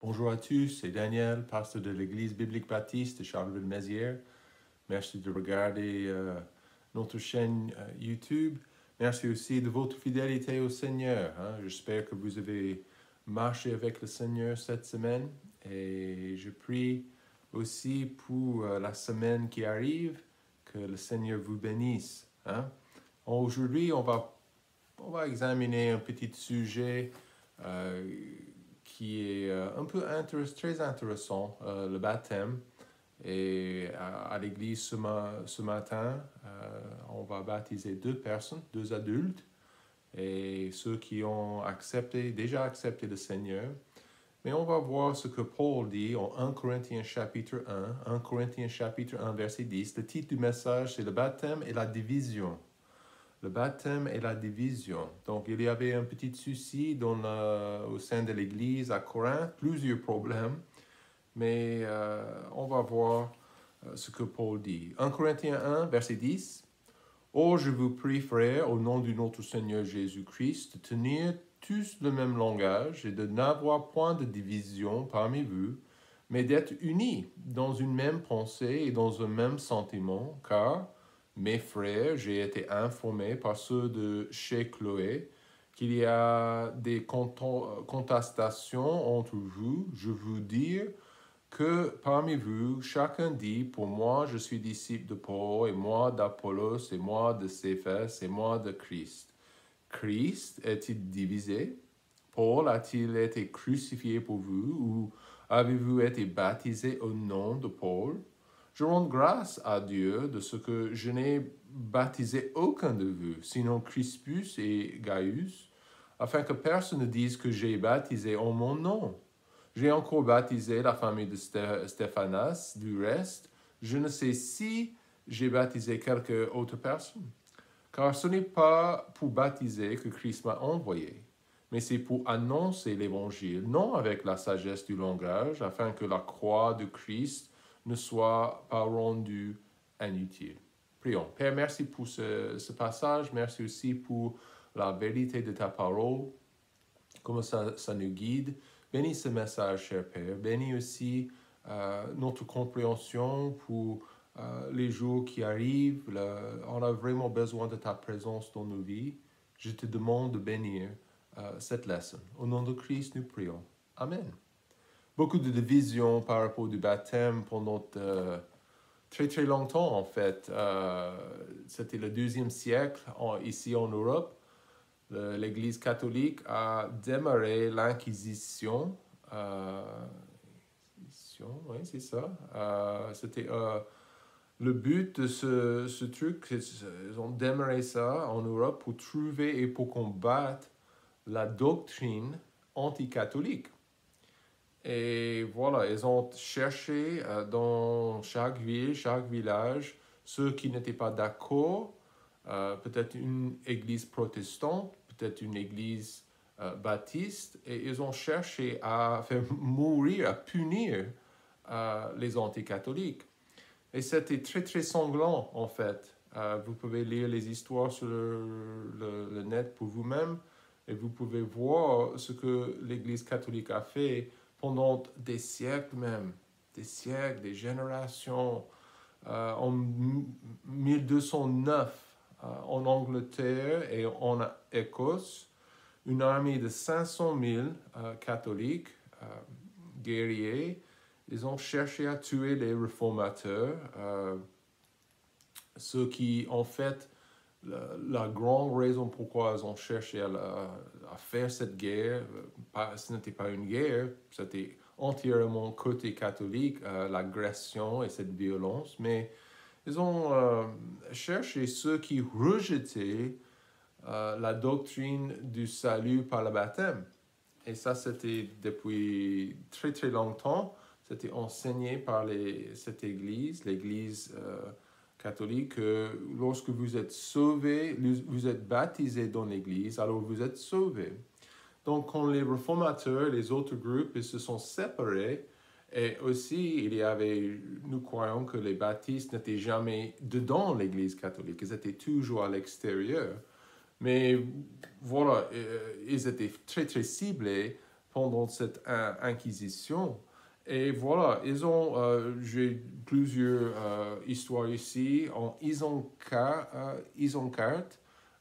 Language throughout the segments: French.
Bonjour à tous, c'est Daniel, pasteur de l'Église biblique baptiste de Charleville-Mézières. Merci de regarder notre chaîne YouTube. Merci aussi de votre fidélité au Seigneur. J'espère que vous avez marché avec le Seigneur cette semaine et je prie aussi pour la semaine qui arrive, que le Seigneur vous bénisse. Aujourd'hui, on va examiner un petit sujet qui est très intéressant, le baptême. Et à l'église ce matin, on va baptiser deux personnes, deux adultes, et ceux qui ont déjà accepté le Seigneur. Mais on va voir ce que Paul dit en 1 Corinthiens chapitre 1 Corinthiens chapitre 1, verset 10. Le titre du message, c'est le baptême et la division. Le baptême et la division. Donc, il y avait un petit souci au sein de l'Église à Corinthe, plusieurs problèmes, mais on va voir ce que Paul dit. 1 Corinthiens 1, verset 10. « Or, je vous prie, frères, au nom de notre Seigneur Jésus-Christ, de tenir tous le même langage et de n'avoir point de division parmi vous, mais d'être unis dans une même pensée et dans un même sentiment, car mes frères, j'ai été informé par ceux de chez Chloé qu'il y a des contestations entre vous. Je vous dis que parmi vous, chacun dit, pour moi, je suis disciple de Paul, et moi d'Apollos, et moi de Céphas, et moi de Christ. Christ est-il divisé? Paul a-t-il été crucifié pour vous, ou avez-vous été baptisé au nom de Paul? Je rends grâce à Dieu de ce que je n'ai baptisé aucun de vous, sinon Crispus et Gaius, afin que personne ne dise que j'ai baptisé en mon nom. J'ai encore baptisé la famille de Stéphanas. Du reste, je ne sais si j'ai baptisé quelque autre personne. Car ce n'est pas pour baptiser que Christ m'a envoyé, mais c'est pour annoncer l'Évangile, non avec la sagesse du langage, afin que la croix de Christ ne soit pas rendue inutile. Prions. Père, merci pour ce passage. Merci aussi pour la vérité de ta parole, comment ça nous guide. Bénis ce message, cher Père. Bénis aussi notre compréhension pour les jours qui arrivent. On a vraiment besoin de ta présence dans nos vies. Je te demande de bénir cette leçon. Au nom de Christ, nous prions. Amen. Beaucoup de divisions par rapport au baptême pendant très très longtemps, en fait. C'était le IIe siècle ici en Europe. L'Église catholique a démarré l'Inquisition. Oui, c'est ça. C'était le but de ce truc. Ils ont démarré ça en Europe pour trouver et pour combattre la doctrine anticatholique. Et voilà, ils ont cherché dans chaque ville, chaque village, ceux qui n'étaient pas d'accord, peut-être une église protestante, peut-être une église baptiste, et ils ont cherché à faire mourir, à punir les anticatholiques. Et c'était très, très sanglant, en fait. Vous pouvez lire les histoires sur le net pour vous-même, et vous pouvez voir ce que l'Église catholique a fait pendant des siècles même, des siècles, des générations. En 1209, en Angleterre et en Écosse, une armée de 500 000 catholiques guerriers, ils ont cherché à tuer les réformateurs, ceux qui, en fait, la grande raison pourquoi ils ont cherché à faire cette guerre, ce n'était pas une guerre, c'était entièrement côté catholique, l'agression et cette violence, mais ils ont cherché ceux qui rejetaient la doctrine du salut par le baptême. Et ça, c'était depuis très très longtemps, c'était enseigné par cette église, l'église catholique, que lorsque vous êtes sauvé, vous êtes baptisé dans l'église, alors vous êtes sauvé. Donc, quand les réformateurs, les autres groupes, ils se sont séparés, et aussi, nous croyons que les baptistes n'étaient jamais dedans l'église catholique, ils étaient toujours à l'extérieur. Mais voilà, ils étaient très très ciblés pendant cette inquisition. Et voilà, j'ai plusieurs histoires ici, en Isoncar,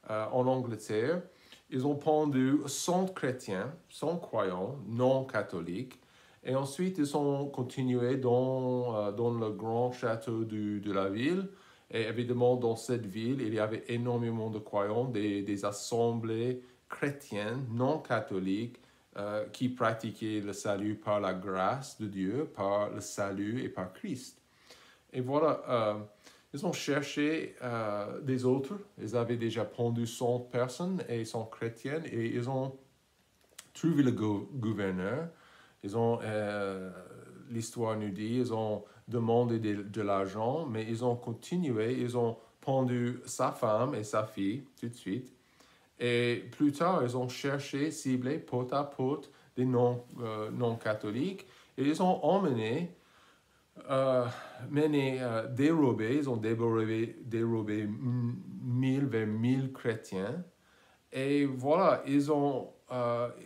en Angleterre. Ils ont pendu 100 chrétiens, 100 croyants, non catholiques, et ensuite ils ont continué dans le grand château de la ville. Et évidemment, dans cette ville, il y avait énormément de croyants, des assemblées chrétiennes, non catholiques, qui pratiquaient le salut par la grâce de Dieu, par le salut et par Christ. Et voilà, ils ont cherché des autres. Ils avaient déjà pendu 100 personnes et ils sont chrétiennes et ils ont trouvé le gouverneur. L'histoire nous dit, ils ont demandé de l'argent, mais ils ont continué, ils ont pendu sa femme et sa fille tout de suite. Et plus tard, ils ont cherché, ciblé côte à côte des non-catholiques et ils ont dérobé, ils ont dérobé 1000 vers 1000 chrétiens. Et voilà, ils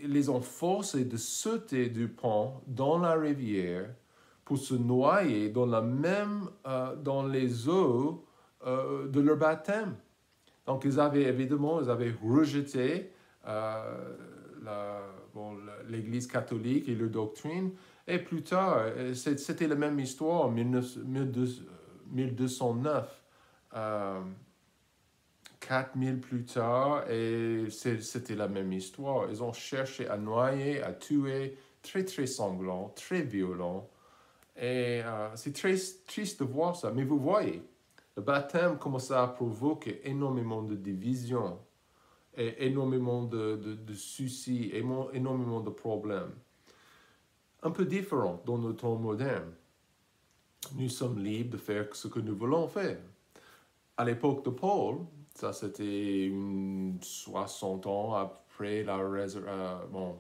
les ont forcés de sauter du pont dans la rivière pour se noyer dans les eaux de leur baptême. Donc, ils avaient rejeté l'Église catholique et leur doctrine. Et plus tard, c'était la même histoire en 1209. 4000 plus tard, et c'était la même histoire. Ils ont cherché à noyer, à tuer, très, très sanglant, très violent. Et c'est très triste de voir ça. Mais vous voyez, le baptême commence à provoquer énormément de divisions, et énormément de soucis, énormément de problèmes. Un peu différent dans nos temps modernes. Nous sommes libres de faire ce que nous voulons faire. À l'époque de Paul, ça c'était 60 ans après la résurrection,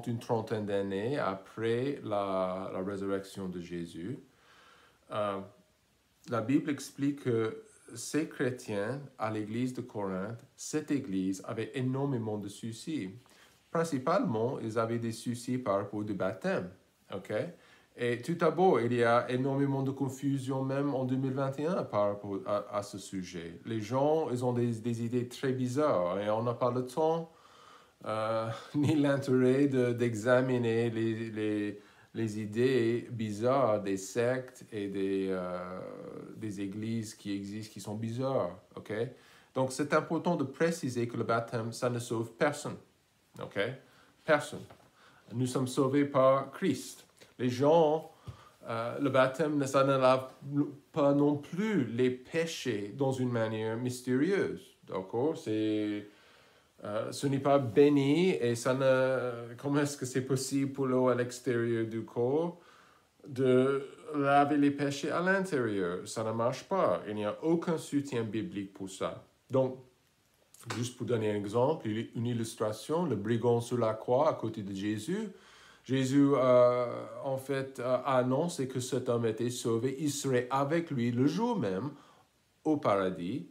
une trentaine d'années après la résurrection de Jésus. La Bible explique que ces chrétiens à l'église de Corinthe, cette église avait énormément de soucis. Principalement, ils avaient des soucis par rapport au baptême. Okay? Et tout d'abord, il y a énormément de confusion même en 2021 par rapport à ce sujet. Les gens, ils ont des idées très bizarres et on n'a pas le temps ni l'intérêt d'examiner les idées bizarres des sectes et des églises qui existent, qui sont bizarres. Okay? Donc, c'est important de préciser que le baptême, ça ne sauve personne. Okay? Personne. Nous sommes sauvés par Christ. Les gens, le baptême, ça ne lave pas non plus les péchés dans une manière mystérieuse. D'accord? Ce n'est pas béni et comment est-ce que c'est possible pour l'eau à l'extérieur du corps de laver les péchés à l'intérieur? Ça ne marche pas. Il n'y a aucun soutien biblique pour ça. Donc, juste pour donner un exemple, une illustration, le brigand sur la croix à côté de Jésus. Jésus, en fait, a annoncé que cet homme était sauvé. Il serait avec lui le jour même au paradis.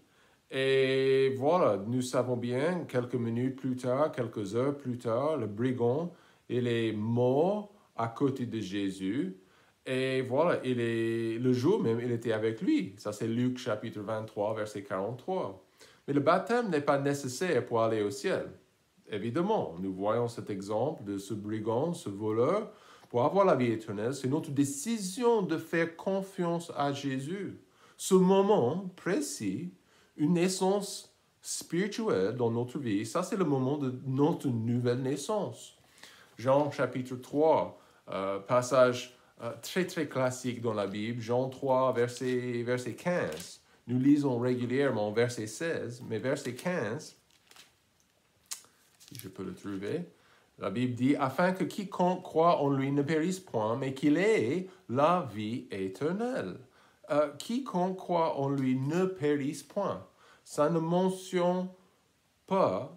Et voilà, nous savons bien, quelques minutes plus tard, quelques heures plus tard, le brigand, il est mort à côté de Jésus. Et voilà, le jour même, il était avec lui. Ça, c'est Luc chapitre 23, verset 43. Mais le baptême n'est pas nécessaire pour aller au ciel. Évidemment, nous voyons cet exemple de ce brigand, ce voleur. Pour avoir la vie éternelle, c'est notre décision de faire confiance à Jésus. Ce moment précis, une naissance spirituelle dans notre vie, ça c'est le moment de notre nouvelle naissance. Jean chapitre 3, passage très très classique dans la Bible, Jean 3, verset 15. Nous lisons régulièrement verset 16, mais verset 15, si je peux le trouver, la Bible dit « Afin que quiconque croit en lui ne périsse point, mais qu'il ait la vie éternelle. » Quiconque croit en lui ne périsse point. Ça ne mentionne pas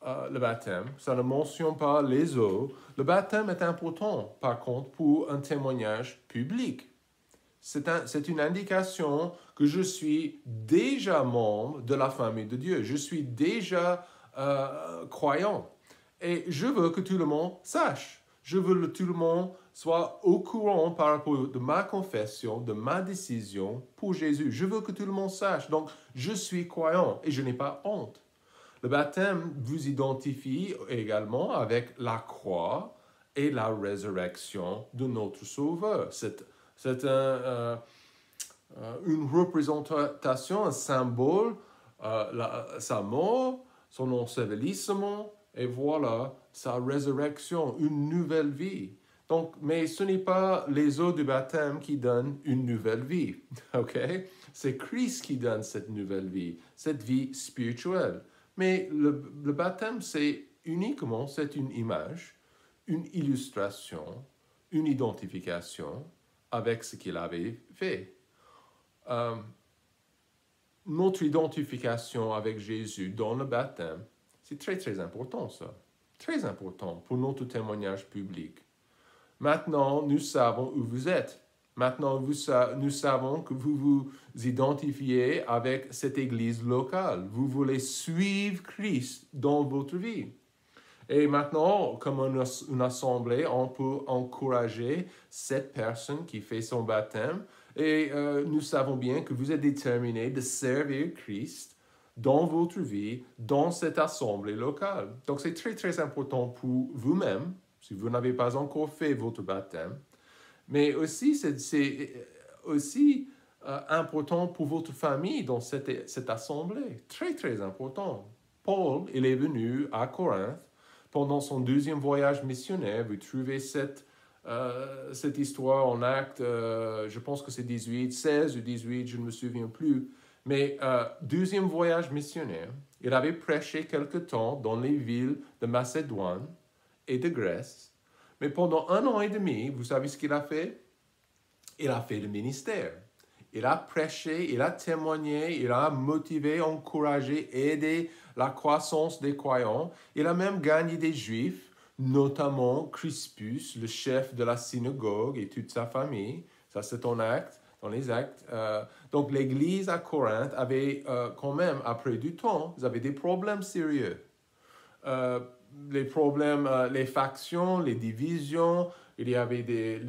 le baptême, ça ne mentionne pas les eaux. Le baptême est important, par contre, pour un témoignage public. C'est une indication que je suis déjà membre de la famille de Dieu. Je suis déjà croyant. Et je veux que tout le monde sache. Je veux que tout le monde soit au courant par rapport de ma confession, de ma décision pour Jésus. Je veux que tout le monde sache. Donc, je suis croyant et je n'ai pas honte. Le baptême vous identifie également avec la croix et la résurrection de notre Sauveur. C'est une représentation, un symbole, sa mort, son ensevelissement, et voilà, sa résurrection, une nouvelle vie. Donc, mais ce n'est pas les eaux du baptême qui donnent une nouvelle vie, ok? C'est Christ qui donne cette nouvelle vie, cette vie spirituelle. Mais le baptême, c'est uniquement, c'est une image, une illustration, une identification avec ce qu'il avait fait. Notre identification avec Jésus dans le baptême, c'est très, très important, ça. Très important pour notre témoignage public. Maintenant, nous savons où vous êtes. Maintenant, nous savons que vous vous identifiez avec cette église locale. Vous voulez suivre Christ dans votre vie. Et maintenant, comme une assemblée, on peut encourager cette personne qui fait son baptême. Et nous savons bien que vous êtes déterminé de servir Christ dans votre vie, dans cette assemblée locale. Donc, c'est très, très important pour vous-même, si vous n'avez pas encore fait votre baptême. Mais aussi, c'est aussi important pour votre famille dans cette assemblée. Très, très important. Paul, il est venu à Corinthe pendant son deuxième voyage missionnaire. Vous trouvez cette histoire en Actes, je pense que c'est 16 ou 18, je ne me souviens plus. Mais deuxième voyage missionnaire, il avait prêché quelque temps dans les villes de Macédoine et de Grèce. Mais pendant 1 an et demi, vous savez ce qu'il a fait? Il a fait le ministère. Il a prêché, il a témoigné, il a motivé, encouragé, aidé la croissance des croyants. Il a même gagné des Juifs, notamment Crispus, le chef de la synagogue et toute sa famille. Ça, c'est en Actes, dans les Actes. Donc, l'Église à Corinthe avait quand même, après du temps, ils avaient des problèmes sérieux. Les problèmes, les factions, les divisions, il y avait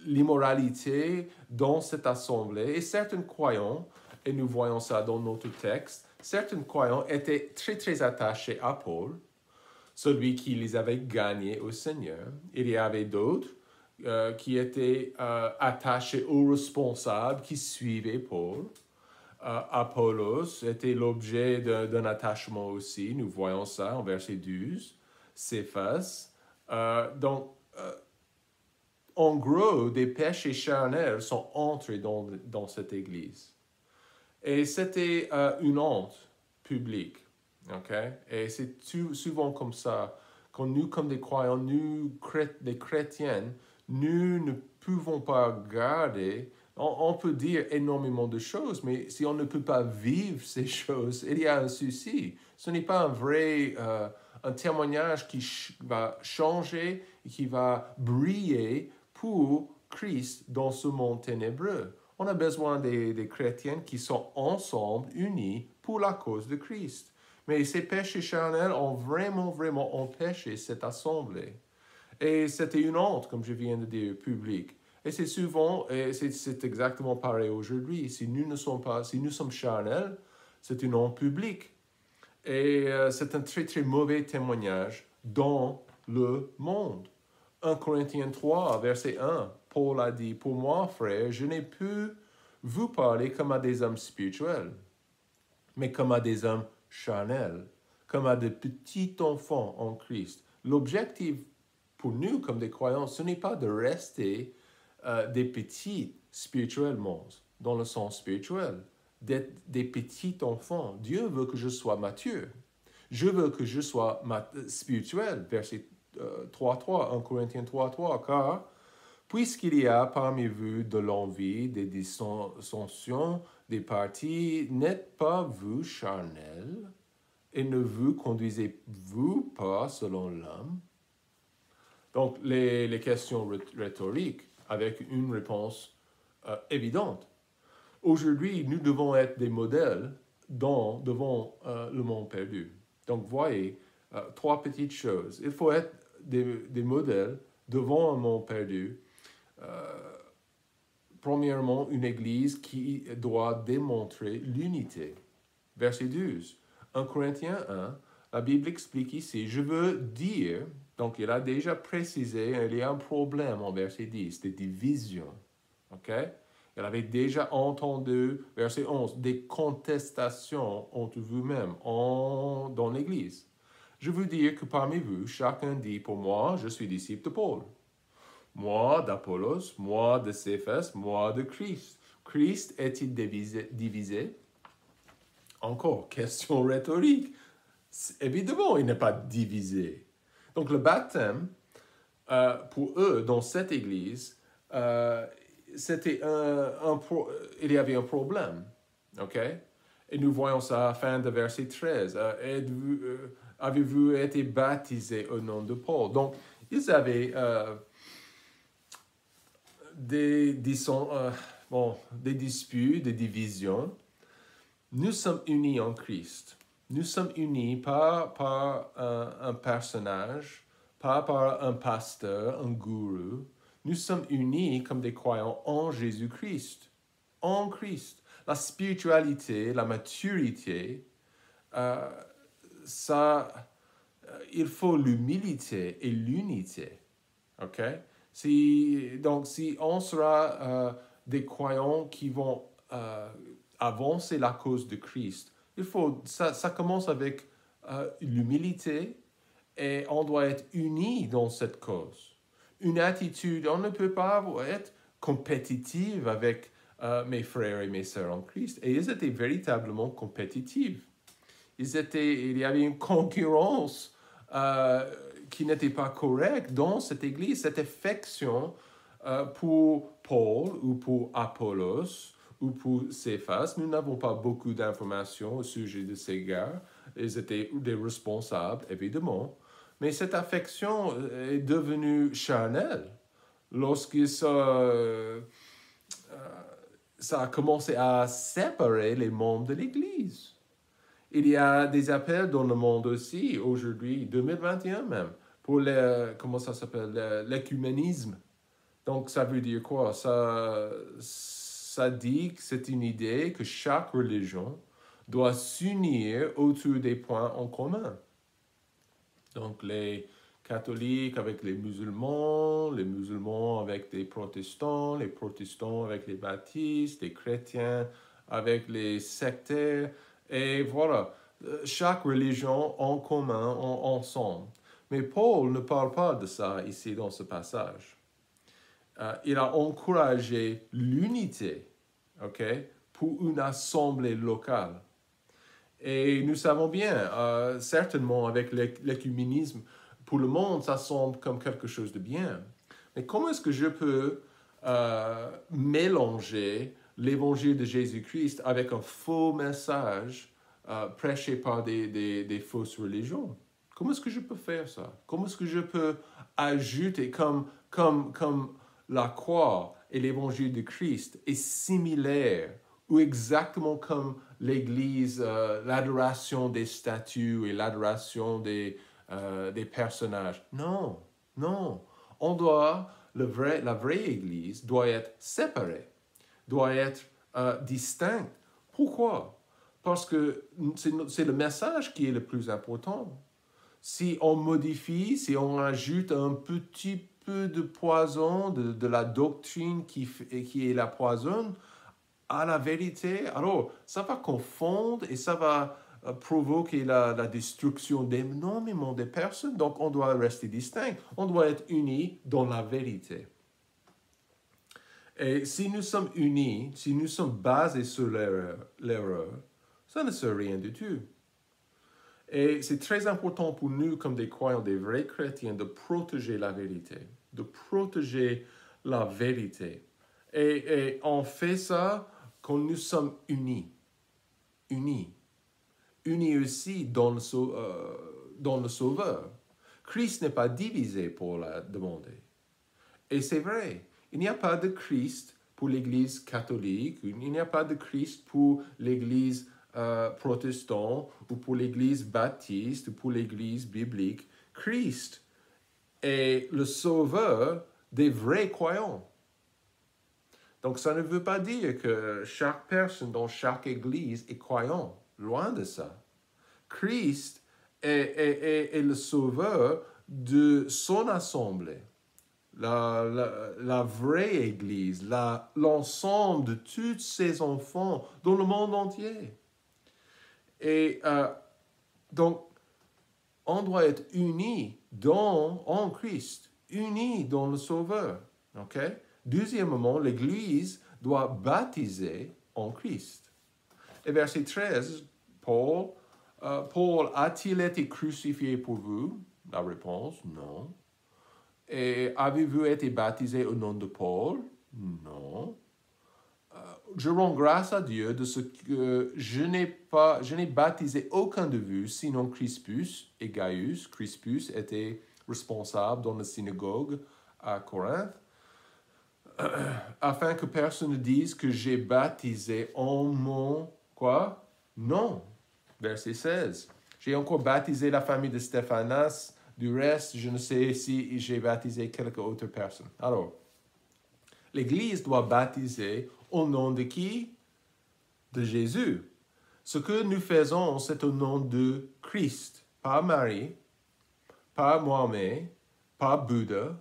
l'immoralité dans cette assemblée. Et certains croyants, et nous voyons ça dans notre texte, certains croyants étaient très, très attachés à Paul, celui qui les avait gagnés au Seigneur. Il y avait d'autres qui étaient attachés aux responsables qui suivaient Paul. Apollos était l'objet d'un attachement aussi. Nous voyons ça en verset 12. Céphas. Donc, en gros, des péchés charnels sont entrés dans cette église. Et c'était une honte publique. Okay? Et c'est souvent comme ça. Quand nous, comme des croyants, nous, des chrétiens, nous ne pouvons pas garder. On peut dire énormément de choses, mais si on ne peut pas vivre ces choses, il y a un souci. Ce n'est pas un témoignage qui va changer et qui va briller pour Christ dans ce monde ténébreux. On a besoin des chrétiens qui sont ensemble, unis pour la cause de Christ. Mais ces péchés charnels ont vraiment, vraiment empêché cette assemblée. Et c'était une honte, comme je viens de dire, publique. Et c'est souvent, et c'est exactement pareil aujourd'hui. Si nous sommes charnels, c'est une honte publique. Et c'est un très, très mauvais témoignage dans le monde. 1 Corinthiens 3, verset 1, Paul a dit, « Pour moi, frère, je n'ai pu vous parler comme à des hommes spirituels, mais comme à des hommes charnels, comme à de petits enfants en Christ. » L'objectif pour nous, comme des croyants, ce n'est pas de rester des petits spirituellement, dans le sens spirituel, d'être des petits enfants. Dieu veut que je sois mature. Je veux que je sois spirituel, verset 3.3, 1 Corinthiens 3.3, car puisqu'il y a parmi vous de l'envie, des dissensions, des partis, n'êtes pas vous charnels et ne vous conduisez-vous pas selon l'homme? Donc, les questions rhétoriques avec une réponse évidente. Aujourd'hui, nous devons être des modèles devant le monde perdu. Donc, voyez, trois petites choses. Il faut être des modèles devant un monde perdu. Premièrement, une église qui doit démontrer l'unité. Verset 12. 1 Corinthiens 1, la Bible explique ici, je veux dire, donc il a déjà précisé, il y a un problème en verset 10, des divisions. OK? Il avait déjà entendu, verset 11, des contestations entre vous-même dans l'Église. Je veux dire que parmi vous, chacun dit, pour moi, je suis disciple de Paul. Moi d'Apollos, moi de Céphas, moi de Christ. Christ est-il divisé? Encore, question rhétorique. Évidemment, il n'est pas divisé. Donc le baptême, pour eux, dans cette église, c'était il y avait un problème. OK? Et nous voyons ça à la fin de verset 13. Avez-vous été baptisé au nom de Paul? Donc, ils avaient des disputes, des divisions. Nous sommes unis en Christ. Nous sommes unis pas par un personnage, pas par un pasteur, un gourou. Nous sommes unis comme des croyants en Jésus-Christ. En Christ. La spiritualité, la maturité, il faut l'humilité et l'unité. OK? Donc, si on sera des croyants qui vont avancer la cause de Christ, ça commence avec l'humilité et on doit être unis dans cette cause. Une attitude, on ne peut pas être compétitif avec mes frères et mes sœurs en Christ. Et ils étaient véritablement compétitifs. Il y avait une concurrence qui n'était pas correcte dans cette église, cette affection pour Paul ou pour Apollos ou pour Céphas. Nous n'avons pas beaucoup d'informations au sujet de ces gars. Ils étaient des responsables, évidemment. Mais cette affection est devenue charnelle lorsque ça a commencé à séparer les membres de l'Église. Il y a des appels dans le monde aussi, aujourd'hui, 2021 même, pour l'écuménisme. Donc, ça veut dire quoi? Ça dit que c'est une idée que chaque religion doit s'unir autour des points en commun. Donc, les catholiques avec les musulmans avec les protestants avec les baptistes, les chrétiens avec les sectaires. Et voilà, chaque religion en commun, ensemble. Mais Paul ne parle pas de ça ici dans ce passage. Il a encouragé l'unité, OK, pour une assemblée locale. Et nous savons bien, certainement avec l'écuménisme, pour le monde, ça semble comme quelque chose de bien. Mais comment est-ce que je peux mélanger l'évangile de Jésus-Christ avec un faux message prêché par des fausses religions? Comment est-ce que je peux faire ça? Comment est-ce que je peux ajouter comme la croix et l'évangile de Christ est similaire ou exactement comme l'Église, l'adoration des statues et l'adoration des personnages? Non, non. La vraie Église doit être séparée, doit être distincte. Pourquoi? Parce que c'est le message qui est le plus important. Si on modifie, si on ajoute un petit peu de poison, de la doctrine qui est la poison, à la vérité, alors ça va confondre et ça va provoquer la destruction d'énormément de personnes. Donc on doit rester distinct, on doit être unis dans la vérité. Et si nous sommes unis, si nous sommes basés sur l'erreur, ça ne sert rien du tout. Et c'est très important pour nous, comme des croyants, des vrais chrétiens, de protéger la vérité, de protéger la vérité. Et on fait ça quand nous sommes unis. Unis. Unis aussi dans le Sauveur. Christ n'est pas divisé pour la demander. Et c'est vrai, il n'y a pas de Christ pour l'Église catholique, il n'y a pas de Christ pour l'Église protestant ou pour l'Église baptiste ou pour l'Église biblique, Christ est le sauveur des vrais croyants. Donc, ça ne veut pas dire que chaque personne dans chaque Église est croyant. Loin de ça. Christ est le sauveur de son assemblée. La vraie Église, l'ensemble de tous ses enfants dans le monde entier. Et donc, on doit être unis en Christ, unis dans le Sauveur. Okay? Deuxièmement, l'Église doit baptiser en Christ. Et verset 13, Paul a-t-il été crucifié pour vous? La réponse, non. Et avez-vous été baptisé au nom de Paul? Non. Je rends grâce à Dieu de ce que je n'ai baptisé aucun de vous, sinon Crispus et Gaius. Crispus était responsable dans la synagogue à Corinthe, afin que personne ne dise que j'ai baptisé en mon quoi? Non. Verset 16. J'ai encore baptisé la famille de Stéphanas. Du reste, je ne sais si j'ai baptisé quelques autres personnes. Alors, l'Église doit baptiser au nom de qui? De Jésus. Ce que nous faisons, c'est au nom de Christ. Pas Marie, pas Mohamed, pas Bouddha.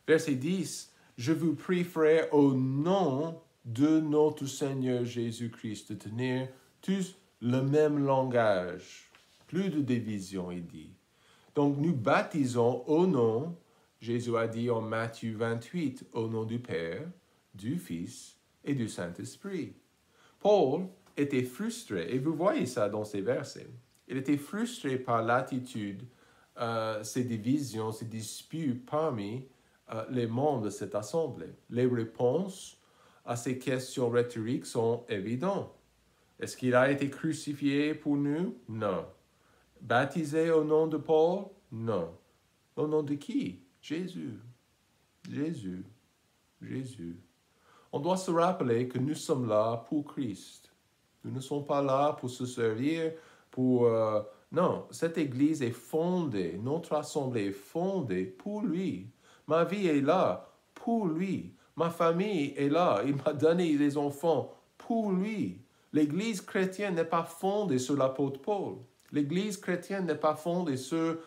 Verset 10. Je vous prie, frères, au nom de notre Seigneur Jésus-Christ, de tenir tous le même langage. Plus de division, il dit. Donc, nous baptisons au nom, Jésus a dit en Matthieu 28, au nom du Père, du Fils et du Saint-Esprit. Paul était frustré, et vous voyez ça dans ces versets. Il était frustré par l'attitude, ces divisions, ces disputes parmi les membres de cette assemblée. Les réponses à ces questions rhétoriques sont évidentes. Est-ce qu'il a été crucifié pour nous? Non. Baptisé au nom de Paul? Non. Au nom de qui? Jésus. Jésus. Jésus. On doit se rappeler que nous sommes là pour Christ. Nous ne sommes pas là pour se servir, pour... non, cette Église est fondée, notre assemblée est fondée pour lui. Ma vie est là pour lui. Ma famille est là. Il m'a donné des enfants pour lui. L'Église chrétienne n'est pas fondée sur l'apôtre Paul. L'Église chrétienne n'est pas fondée sur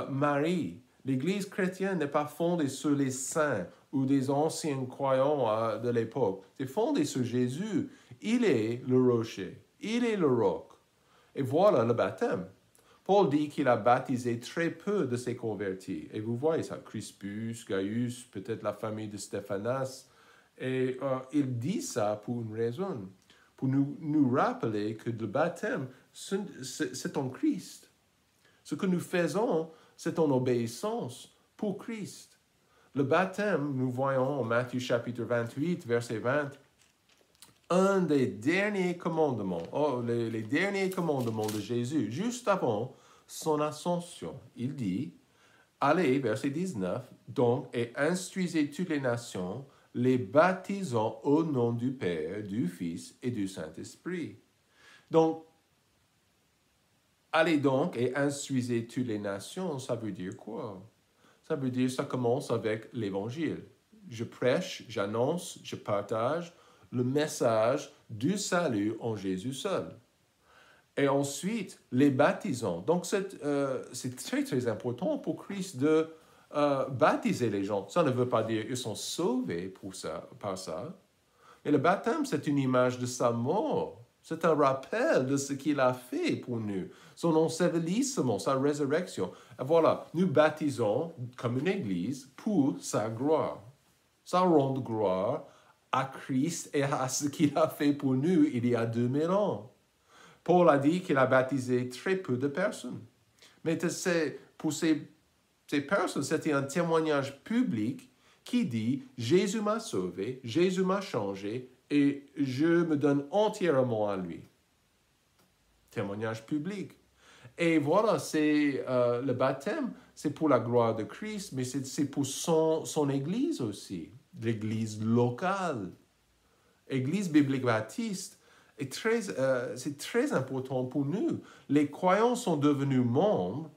Marie. L'Église chrétienne n'est pas fondée sur les saints ou des anciens croyants de l'époque. C'est fondé sur Jésus. Il est le rocher. Il est le roc. Et voilà le baptême. Paul dit qu'il a baptisé très peu de ses convertis. Et vous voyez ça, Crispus, Gaius, peut-être la famille de Stéphanas. Et il dit ça pour une raison. Pour nous rappeler que le baptême, c'est en Christ. Ce que nous faisons, c'est en obéissance pour Christ. Le baptême, nous voyons en Matthieu chapitre 28, verset 20, un des derniers commandements, les derniers commandements de Jésus, juste avant son ascension. Il dit, allez, verset 19, donc, et instruisez toutes les nations, les baptisant au nom du Père, du Fils et du Saint-Esprit. Donc, allez donc et instruisez toutes les nations, ça veut dire quoi? Ça veut dire, ça commence avec l'Évangile. Je prêche, j'annonce, je partage le message du salut en Jésus seul. Et ensuite, les baptisons. Donc, c'est très, très important pour Christ de baptiser les gens. Ça ne veut pas dire qu'ils sont sauvés par ça. Mais le baptême, c'est une image de sa mort. C'est un rappel de ce qu'il a fait pour nous. Son ensevelissement, sa résurrection. Et voilà, nous baptisons comme une église pour sa gloire. Ça rend gloire à Christ et à ce qu'il a fait pour nous il y a 2000 ans. Paul a dit qu'il a baptisé très peu de personnes. Mais pour ces personnes, c'était un témoignage public qui dit « Jésus m'a sauvé, Jésus m'a changé et je me donne entièrement à lui. » Témoignage public. Et voilà, le baptême, c'est pour la gloire de Christ, mais c'est pour son Église aussi, l'Église locale. Église biblique baptiste c'est très important pour nous. Les croyants sont devenus membres,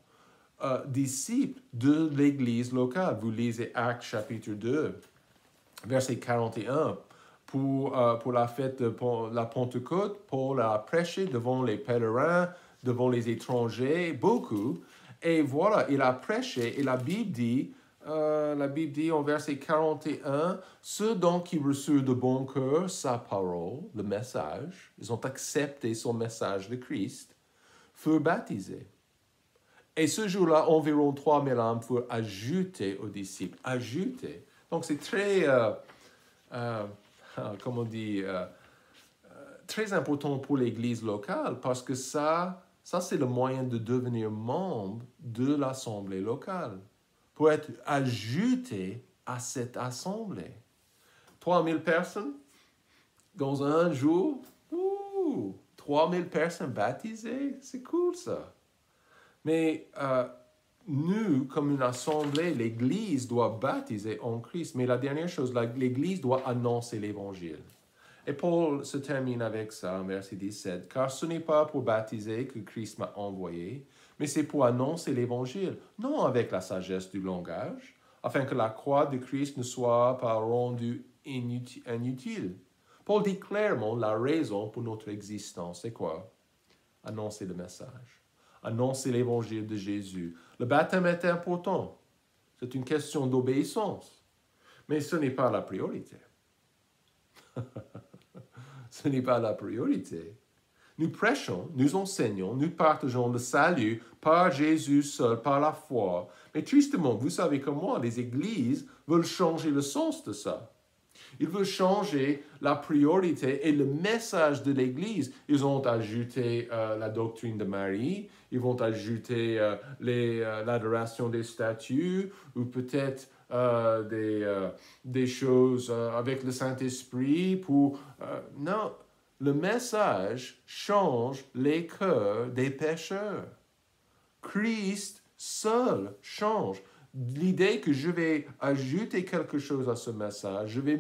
disciples de l'Église locale. Vous lisez Actes chapitre 2, verset 41. Pour la fête de la Pentecôte, Paul a prêché devant les pèlerins, devant les étrangers, beaucoup. Et voilà, il a prêché, et la Bible dit en verset 41, ceux donc qui reçurent de bon cœur sa parole, le message, ils ont accepté son message de Christ, furent baptisés. Et ce jour-là, environ 3000 âmes furent ajoutées aux disciples. Ajoutées. Donc c'est très... comme on dit, très important pour l'Église locale parce que ça c'est le moyen de devenir membre de l'Assemblée locale, pour être ajouté à cette Assemblée. 3000 personnes dans un jour, 3000 personnes baptisées, c'est cool ça. Mais nous, comme une assemblée, l'Église doit baptiser en Christ. Mais la dernière chose, l'Église doit annoncer l'Évangile. Et Paul se termine avec ça, verset 17. « Car ce n'est pas pour baptiser que Christ m'a envoyé, mais c'est pour annoncer l'Évangile, non avec la sagesse du langage, afin que la croix de Christ ne soit pas rendue inutile. » Paul dit clairement la raison pour notre existence. C'est quoi? Annoncer le message. Annoncer l'évangile de Jésus. Le baptême est important. C'est une question d'obéissance. Mais ce n'est pas la priorité. Ce n'est pas la priorité. Nous prêchons, nous enseignons, nous partageons le salut par Jésus seul, par la foi. Mais tristement, vous savez comme moi, les églises veulent changer le sens de ça. Ils veulent changer la priorité et le message de l'Église. Ils ont ajouté la doctrine de Marie, ils vont ajouter l'adoration des statues, ou peut-être des choses avec le Saint-Esprit. Non, le message change les cœurs des pécheurs. Christ seul change. L'idée que je vais ajouter quelque chose à ce message, je vais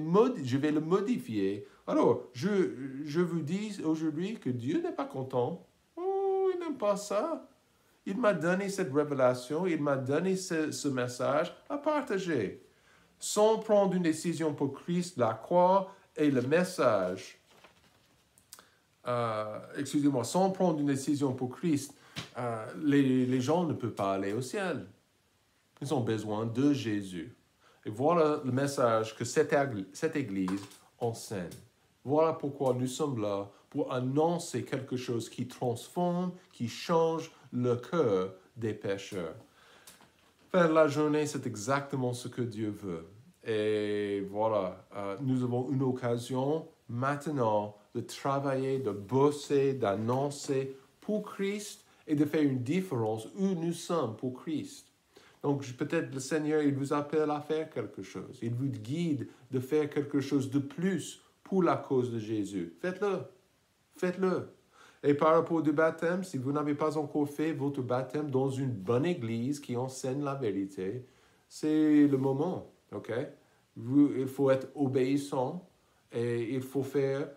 le modifier. Alors, je vous dis aujourd'hui que Dieu n'est pas content. Oh, il n'aime pas ça. Il m'a donné cette révélation, il m'a donné ce message à partager. Sans prendre une décision pour Christ, la croix et le message, sans prendre une décision pour Christ, les gens ne peuvent pas aller au ciel. Ils ont besoin de Jésus. Et voilà le message que cette Église enseigne. Voilà pourquoi nous sommes là, pour annoncer quelque chose qui transforme, qui change le cœur des pécheurs. Faire la journée, c'est exactement ce que Dieu veut. Et voilà, nous avons une occasion maintenant de travailler, de bosser, d'annoncer pour Christ et de faire une différence où nous sommes pour Christ. Donc peut-être le Seigneur, il vous appelle à faire quelque chose. Il vous guide de faire quelque chose de plus pour la cause de Jésus. Faites-le. Faites-le. Et par rapport au baptême, si vous n'avez pas encore fait votre baptême dans une bonne église qui enseigne la vérité, c'est le moment. OK? Il faut être obéissant et il faut faire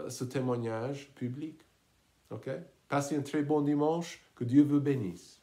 ce témoignage public. OK? Passez un très bon dimanche. Que Dieu vous bénisse.